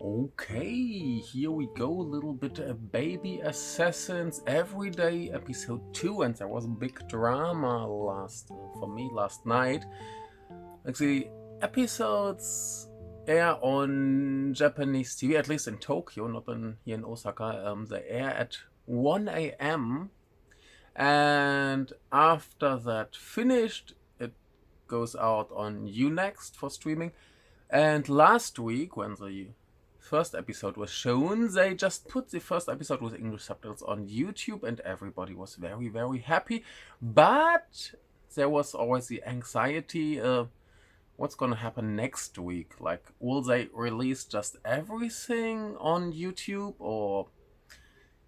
Okay, here we go. A little bit Baby Assassins Everyday episode 2, and there was a big drama for me last night. Like the episodes air on Japanese TV, at least in Tokyo, not here in Osaka. They air at 1 a.m. and after that finished, it goes out on Unext for streaming. And last week, when the first episode was shown, they just put the first episode with English subtitles on YouTube, and everybody was very, very happy. But there was always the anxiety what's gonna happen next week? Like, will they release just everything on YouTube, or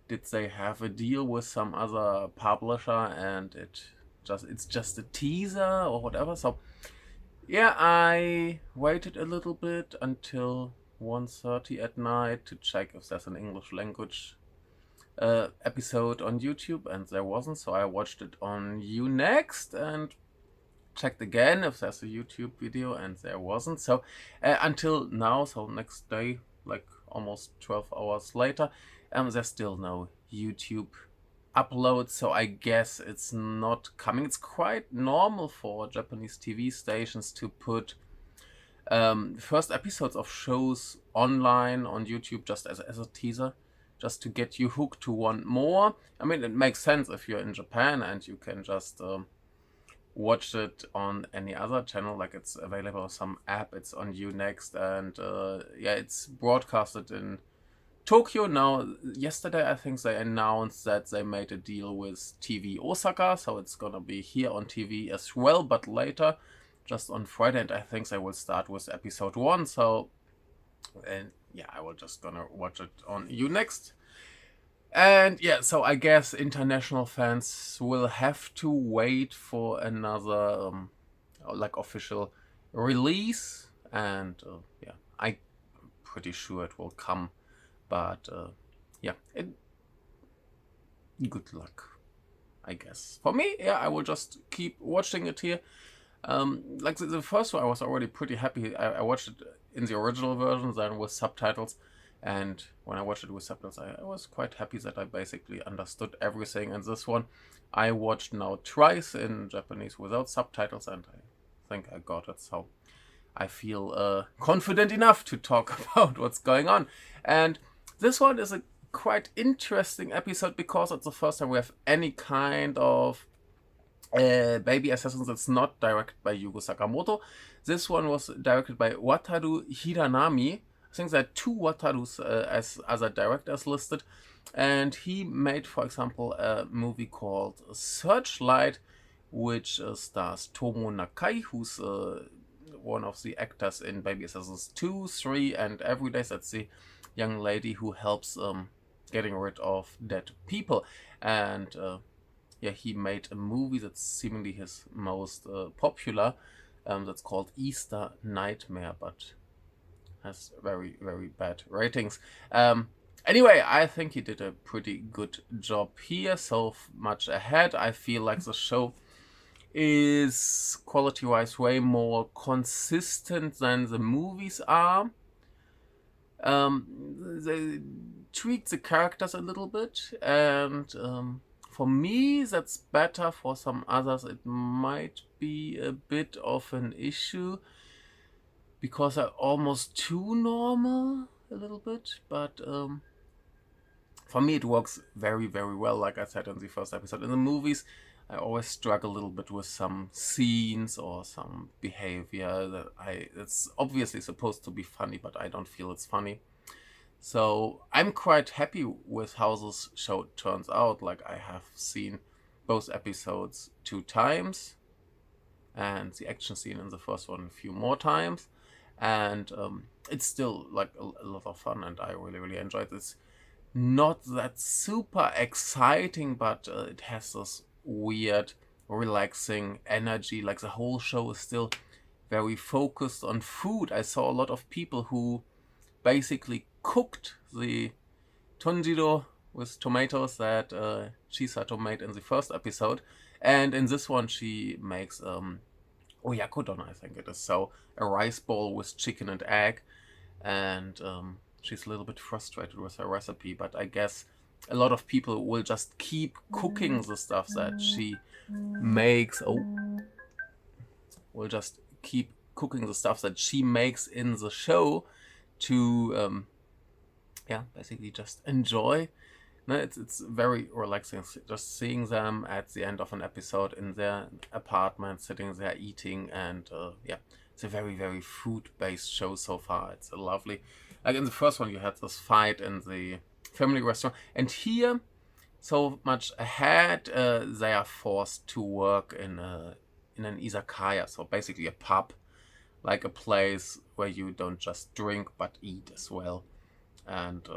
did they have a deal with some other publisher and it's just a teaser or whatever? So yeah, I waited a little bit until 1:30 at night to check if there's an English language episode on YouTube, and there wasn't, so I watched it on Unext and checked again if there's a YouTube video, and there wasn't. So until now, so next day, like almost 12 hours later, there's still no YouTube upload, so I guess it's not coming. It's quite normal for Japanese TV stations to put first episodes of shows online on YouTube just as a teaser, just to get you hooked to want more. I mean, it makes sense if you're in Japan and you can just watch it on any other channel, like it's available on some app, it's on Unext, and yeah, it's broadcasted in Tokyo now. Yesterday, I think they announced that they made a deal with TV Osaka, so it's gonna be here on TV as well, but later, just on Friday, and I think they will start with episode 1. So, and yeah, I will just gonna watch it on Unext. And yeah, so I guess international fans will have to wait for another like official release, and yeah, I'm pretty sure it will come. But yeah, good luck, I guess. For me, yeah, I will just keep watching it here. Like the first one, I was already pretty happy. I watched it in the original version, then with subtitles. And when I watched it with subtitles, I was quite happy that I basically understood everything. And this one, I watched now twice in Japanese without subtitles, and I think I got it. So I feel confident enough to talk about what's going on. And this one is a quite interesting episode because it's the first time we have any kind of Baby Assassins that's not directed by Yugo Sakamoto. This one was directed by Wataru Hiranami. I think there are two Watarus as other directors listed. And he made, for example, a movie called Searchlight, which stars Tomo Nakai, who's one of the actors in Baby Assassins 2, 3, and Everyday. That's the young lady who helps getting rid of dead people. And yeah, he made a movie that's seemingly his most popular, that's called Easter Nightmare, but has very, very bad ratings. Anyway, I think he did a pretty good job here, so much ahead. I feel like the show is quality-wise way more consistent than the movies are. They tweak the characters a little bit, and for me that's better. For some others it might be a bit of an issue because they're almost too normal a little bit, but for me it works very, very well. Like I said in the first episode, in the movies I always struggle a little bit with some scenes or some behavior it's obviously supposed to be funny, but I don't feel it's funny. So I'm quite happy with how this show turns out. Like, I have seen both episodes 2 times, and the action scene in the first one a few more times, and it's still like a lot of fun, and I really, really enjoyed this. Not that super exciting, but it has this weird, relaxing energy. Like, the whole show is still very focused on food. I saw a lot of people who basically cooked the tonjiro with tomatoes that Chisato made in the first episode, and in this one she makes oyakodon, I think it is. So a rice bowl with chicken and egg, and she's a little bit frustrated with her recipe, but I guess a lot of people will just keep cooking the stuff that she makes. Will just keep cooking the stuff that she makes in the show to basically just enjoy. No, it's very relaxing just seeing them at the end of an episode in their apartment, sitting there eating, and it's a very, very food-based show so far. It's a lovely, like in the first one you had this fight in the family restaurant, and here so much ahead they are forced to work in an izakaya, so basically a pub, like a place where you don't just drink but eat as well, and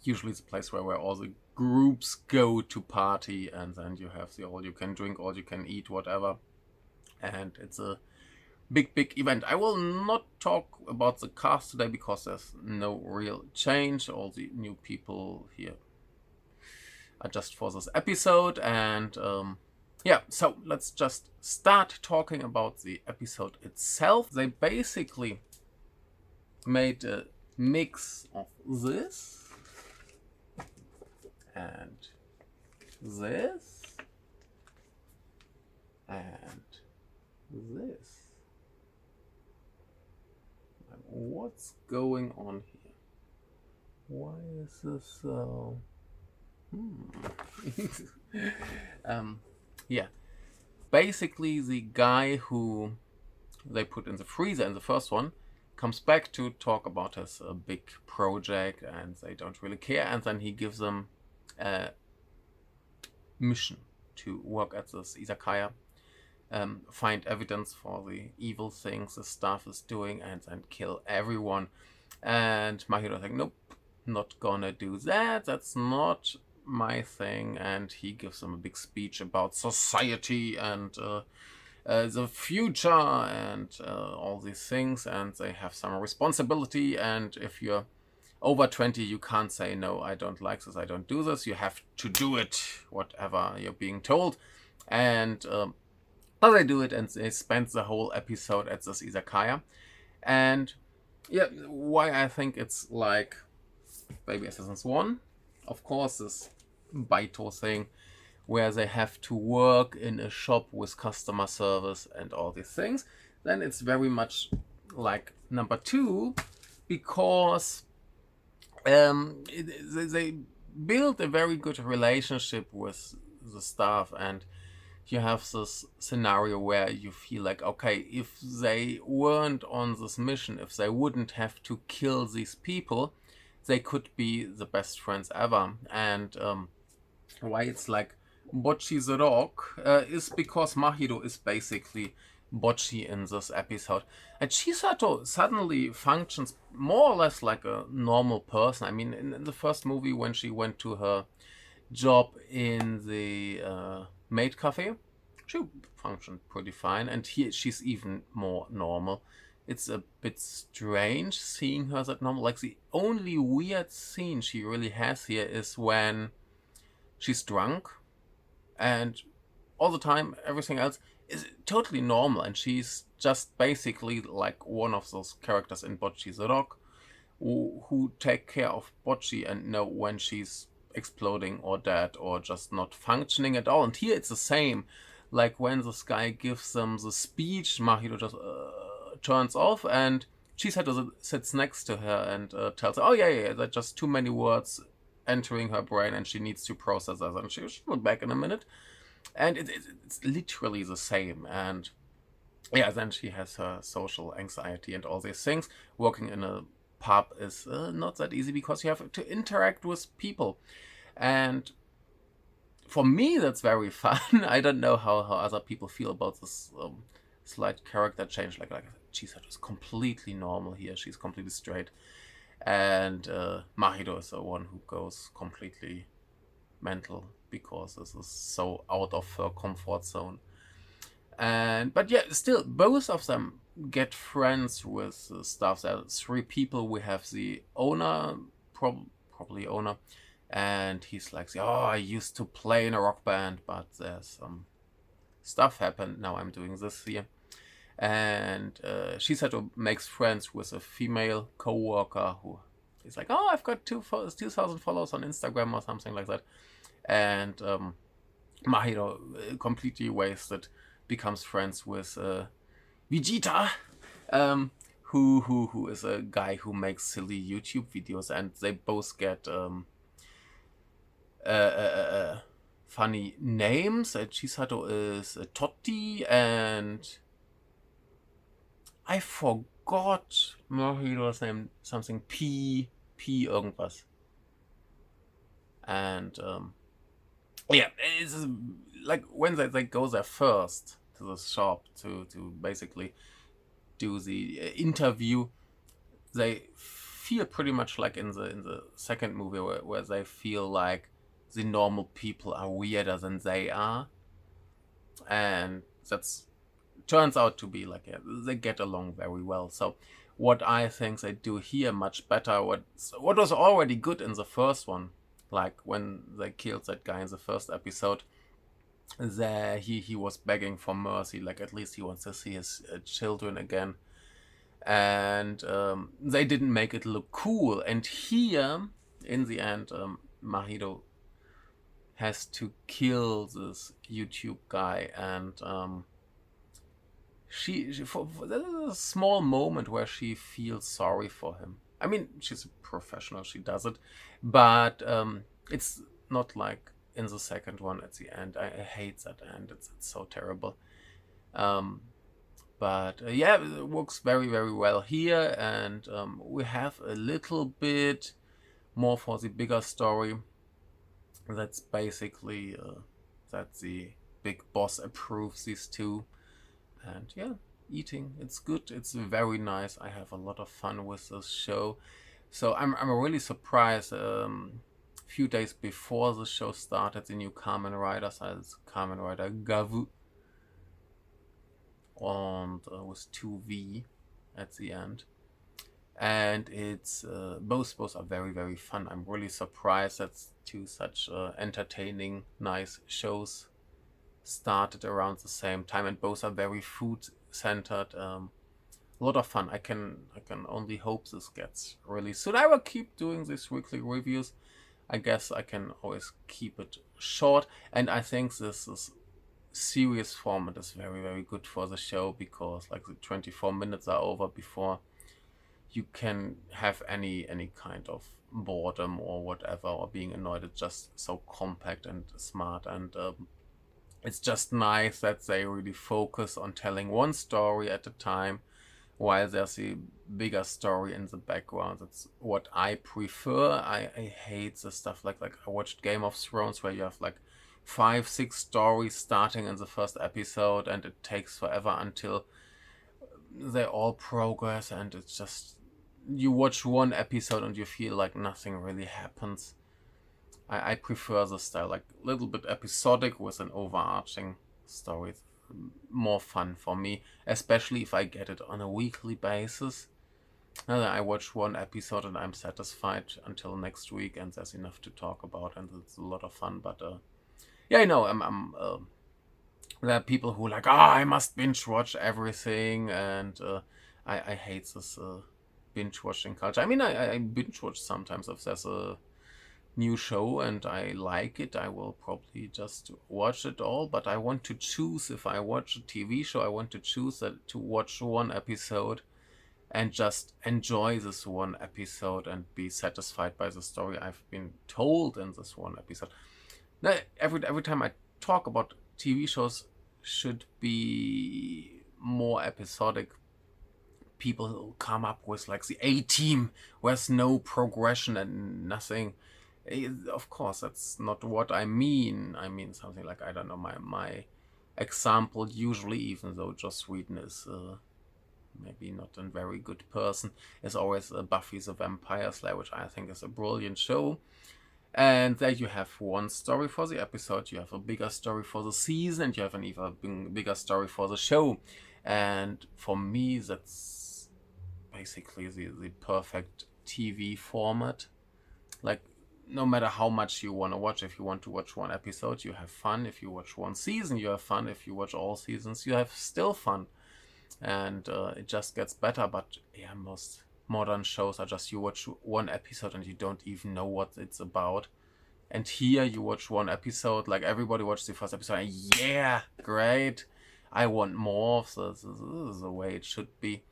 usually it's a place where all the groups go to party, and then you have the all you can drink, all you can eat, whatever, and it's a big event. I will not talk about the cast today because there's no real change. All the new people here are just for this episode, and so let's just start talking about the episode itself. They basically made a mix of this and this and this. What's going on here? Why is this so? Basically the guy who they put in the freezer in the first one comes back to talk about his big project, and they don't really care, and then he gives them a mission to work at this izakaya, find evidence for the evil things the staff is doing, and then kill everyone. And Mahiro's like, nope, not gonna do that, that's not my thing. And he gives them a big speech about society and the future and all these things, and they have some responsibility, and if you're over 20 you can't say no, I don't like this, I don't do this, you have to do it whatever you're being told. And but they do it, and they spend the whole episode at this izakaya. And why I think it's like Baby Assassins 1, of course, this Baito thing where they have to work in a shop with customer service and all these things. Then it's very much like number 2, because they build a very good relationship with the staff, and you have this scenario where you feel like, okay, if they weren't on this mission, if they wouldn't have to kill these people, they could be the best friends ever. And why it's like Bocchi the Rock is because Mahiro is basically Bocchi in this episode. And Chisato suddenly functions more or less like a normal person. I mean, in the first movie, when she went to her job in the maid cafe, she functioned pretty fine, and here she's even more normal. It's a bit strange seeing her that normal. Like, the only weird scene she really has here is when she's drunk, and all the time everything else is totally normal, and she's just basically like one of those characters in Bocchi the Rock who take care of Bocchi and know when she's exploding or dead or just not functioning at all. And here it's the same. Like when this guy gives them the speech, Mahiro just turns off, and Chisato sits next to her and tells her, oh yeah, that's just too many words entering her brain and she needs to process that, and she'll be back in a minute. And it's literally the same. And then she has her social anxiety and all these things. Working in a pub is not that easy because you have to interact with people. And for me, that's very fun. I don't know how other people feel about this slight character change. Like Chisato is completely normal here. She's completely straight. And Mahiro is the one who goes completely mental because this is so out of her comfort zone. But still, both of them get friends with staff. There are 3 people. We have the owner, probably owner, and he's like, oh, I used to play in a rock band, but there's some stuff happened. Now I'm doing this here. And Shisato makes friends with a female co-worker who he's like, oh, I've got 2,000 followers on Instagram or something like that. And Mahiro, completely wasted, becomes friends with Vegeta, who is a guy who makes silly YouTube videos, and they both get funny names. Chisato is Totti, and I forgot Mahiro's name, something P irgendwas. And yeah, it's like when they go there first to the shop to basically do the interview, they feel pretty much like in the second movie where they feel like the normal people are weirder than they are, and that's turns out to be like, yeah, they get along very well. So what I think they do here much better, what was already good in the first one, like when they killed that guy in the first episode, there he was begging for mercy, like at least he wants to see his children again, and they didn't make it look cool. And here in the end, Mahito has to kill this YouTube guy, and she there's a small moment where she feels sorry for him. I mean, she's a professional, she does it, but it's not like in the second one at the end. I hate that end. It's so terrible. But yeah, it works very, very well here, and we have a little bit more for the bigger story. That's basically that the big boss approves these two, and yeah, eating, it's good, it's very nice. I have a lot of fun with this show, so I'm really surprised. Few days before the show started, the new Kamen Rider, as Kamen Rider Gavu, and with 2V at the end, and it's both are very, very fun. I'm really surprised that two such entertaining, nice shows started around the same time, and both are very food centered. A lot of fun. I can only hope this gets released soon. I will keep doing these weekly reviews. I guess I can always keep it short, and I think this is series format is very, very good for the show, because like the 24 minutes are over before you can have any kind of boredom or whatever, or being annoyed. It's just so compact and smart, and it's just nice that they really focus on telling one story at a time, while there's a bigger story in the background. That's what I prefer. I hate the stuff like I watched Game of Thrones, where you have like 5-6 stories starting in the first episode, and it takes forever until they all progress, and it's just, you watch one episode and you feel like nothing really happens. I prefer the style, like a little bit episodic with an overarching story. It's more fun for me, especially if I get it on a weekly basis. And then I watch one episode and I'm satisfied until next week, and there's enough to talk about, and it's a lot of fun. But yeah, I know there are people who are like, I must binge watch everything, and I hate this binge watching culture. I mean, I binge watch sometimes if there's a new show and I like it, I will probably just watch it all. But I want to choose, if I watch a TV show, I want to choose to watch one episode and just enjoy this one episode and be satisfied by the story I've been told in this one episode. Now, every time I talk about TV shows should be more episodic, people come up with like the A-Team, where's no progression and nothing. Of course, that's not what I mean. I mean something like, I don't know, my example usually, even though Joss Whedon is maybe not a very good person, is always Buffy the Vampire Slayer, which I think is a brilliant show. And there you have one story for the episode, you have a bigger story for the season, and you have an even bigger story for the show. And for me, that's basically the perfect TV format. Like, no matter how much you want to watch, if you want to watch one episode, you have fun. If you watch one season, you have fun. If you watch all seasons, you have still fun. And it just gets better. But yeah, most modern shows are just you watch one episode and you don't even know what it's about. And here you watch one episode, like everybody watched the first episode, and yeah, great, I want more. So this is the way it should be.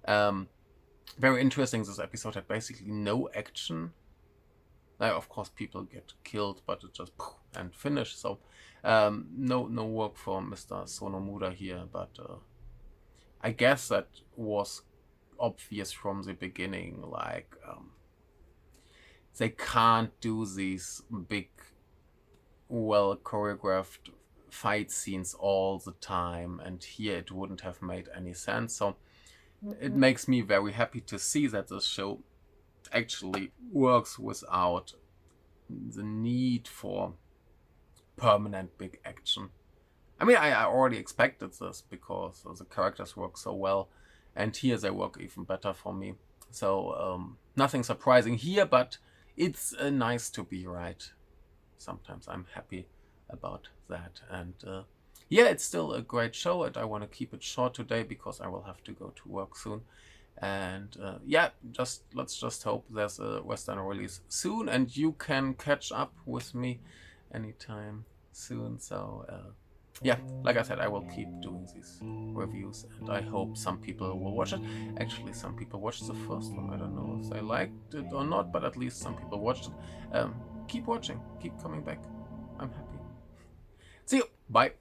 Very interesting. This episode had basically no action. Like, of course, people get killed, but it just and finish. So no work for Mr. Sonomura here, but I guess that was obvious from the beginning. Like they can't do these big, well choreographed fight scenes all the time, and here it wouldn't have made any sense. So it makes me very happy to see that this show actually works without the need for permanent big action. I mean, I already expected this because the characters work so well, and here they work even better for me. So nothing surprising here, but it's nice to be right. Sometimes I'm happy about that. And yeah, it's still a great show, and I want to keep it short today because I will have to go to work soon. And yeah, let's just hope there's a Western release soon, and you can catch up with me anytime soon. So yeah, like I said, I will keep doing these reviews, and I hope some people will watch it. Actually, some people watched the first one. I don't know if they liked it or not, but at least some people watched it. Keep watching, keep coming back. I'm happy. See you. Bye.